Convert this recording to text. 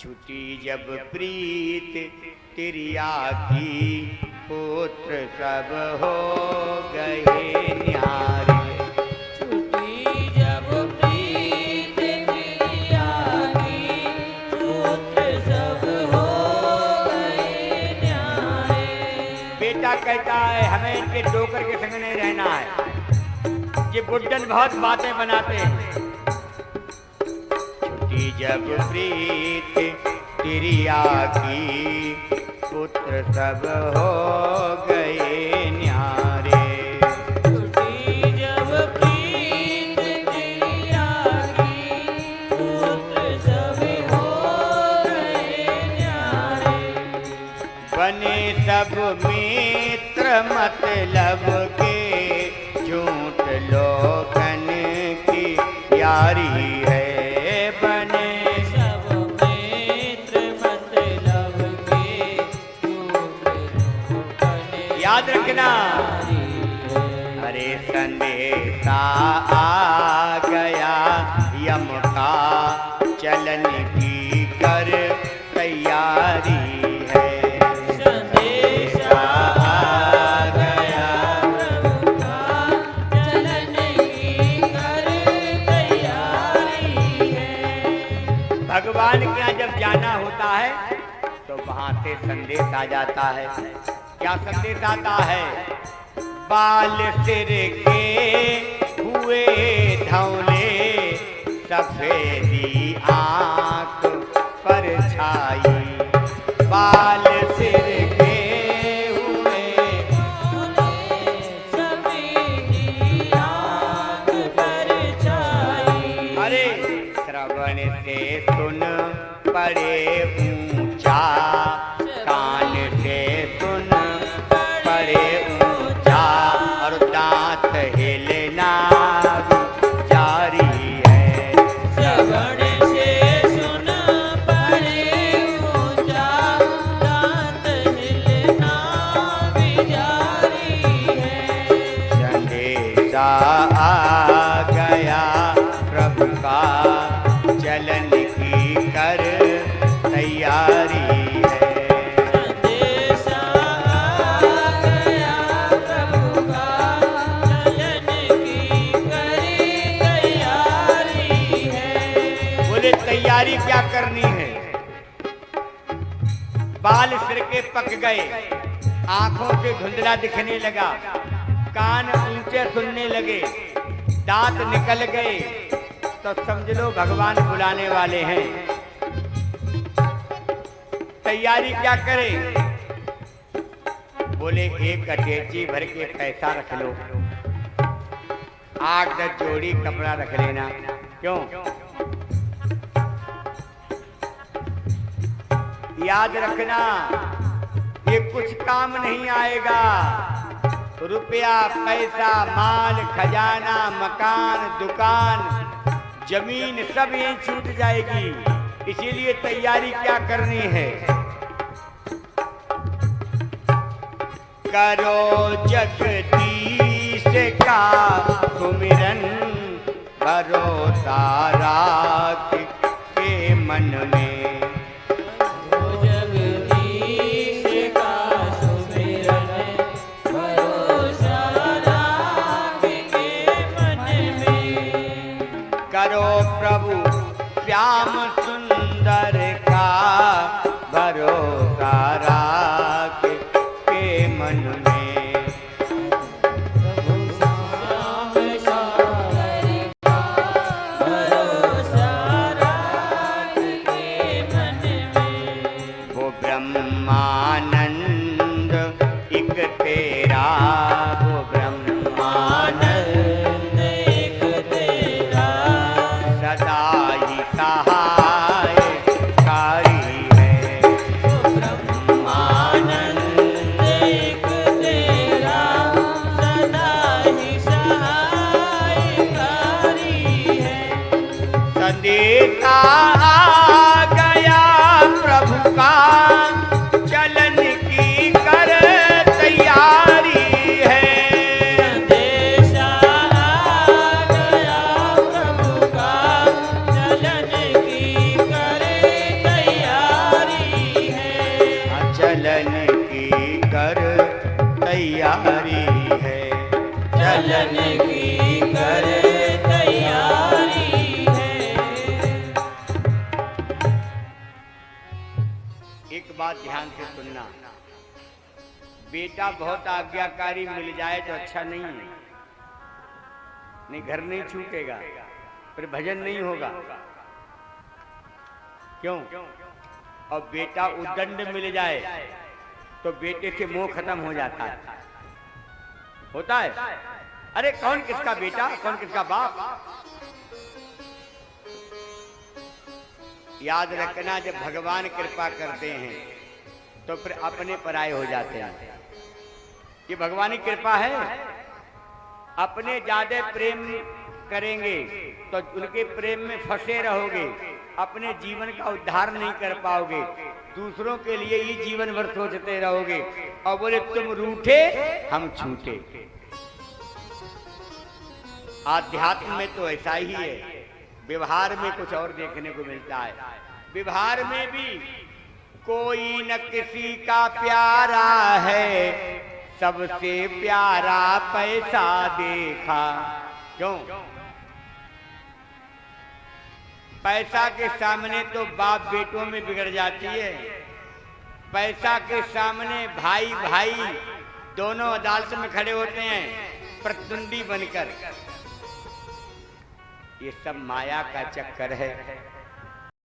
छुटी जब प्रीत तिरिया की, पुत्र सब हो गए न्यारे। छुटी जब प्रीत तिरिया की, पुत्र सब हो गए न्यारे। बेटा कहता है हमें इनके डोकर के संग नहीं रहना है, ये बुड्ढन बहुत बातें बनाते हैं। छुटी जब प्रीत तिरिया की, पुत्र सब हो गए न्यारे। छुटी जब प्रीत तिरिया की, पुत्र सब हो गए न्यारे। बने सब मित्र मतलब के, झूठ लोगन की यारी है। बने सब मित्र मतलब के, झूठ लोगन याद रखना। यारी है। अरे संदेशा आ गया यम का, चलन की कर तैयारी है। संदेशा आ गया प्रभु का, चलन की कर तैयारी है। भगवान के यहाँ जब जाना होता है तो वहां से संदेश आ जाता है। क्या संदेश आता है? बाल सिर के हुए धौले, सफेदी आंख पर छाई। बाल सिर के हुए, सभी आँख पर छाई। अरे श्रवण से सुन पड़े ऊंचा, कान से सुन पड़े ऊंचा, और दांत हिलना जारी है। श्रवण से सुन पड़े ऊंचा, दांत हिलना भी जारी है। संदेशा आ गया प्रभु का, चलन की कर तैयारी है। संदेशा आ गया प्रभु का, चलन की करी तैयारी है। बोले तैयारी क्या करनी है? बाल सिर के पक गए, आंखों से धुंधला दिखने लगा, कान ऊंचे सुनने लगे, दांत निकल गए, तो समझ लो भगवान बुलाने वाले हैं। तैयारी क्या करें? बोले एक अटैची भर के पैसा रख लो, 8-10 जोड़ी कपड़ा रख लेना। क्यों? याद रखना, ये कुछ काम नहीं आएगा। रुपया पैसा माल खजाना मकान दुकान जमीन सब यहीं छूट जाएगी। इसीलिए तैयारी क्या करनी है? करो जगदीश का सुमिरन, भरोसा राख के मन में। जगदीश का सुमिरन, भरोसा राख के मन में। करो प्रभु श्याम सुंदर का, भरोसा राख के मन में। प्रभु श्याम सुंदर का, भरोसा राख के मन में। वो ब्रह्मानंद एक तेरा, वो ब्रह्मानंद आनंद एक तेरा, सदा ही सहाय तैयारी है, चलन की कर तैयारी है। एक बात ध्यान से सुनना, बेटा बहुत आज्ञाकारी मिल जाए तो अच्छा नहीं है, नहीं घर नहीं छूटेगा, फिर भजन नहीं होगा। क्यों? और बेटा उद्दंड मिल जाए तो बेटे से मोह खत्म हो जाता है, होता है। अरे कौन किसका बेटा, कौन किसका बाप। याद रखना, जब भगवान कृपा करते हैं तो फिर अपने पराये हो जाते हैं। ये भगवान की कृपा है। अपने ज्यादा प्रेम करेंगे तो उनके प्रेम में फंसे रहोगे, अपने जीवन का उद्धार नहीं कर पाओगे, दूसरों के लिए ही जीवन भर सोचते रहोगे और बोले तुम रूठे हम छूटे। आध्यात्म में तो ऐसा ही है, व्यवहार में कुछ और देखने को मिलता है। व्यवहार में भी कोई न किसी का प्यारा है, सबसे प्यारा पैसा देखा। क्यों? पैसा के सामने तो बाप बेटों में बिगड़ जाती है, पैसा के सामने भाई भाई दोनों अदालत में खड़े होते हैं प्रतिद्वंदी बनकर। ये सब माया का चक्कर है।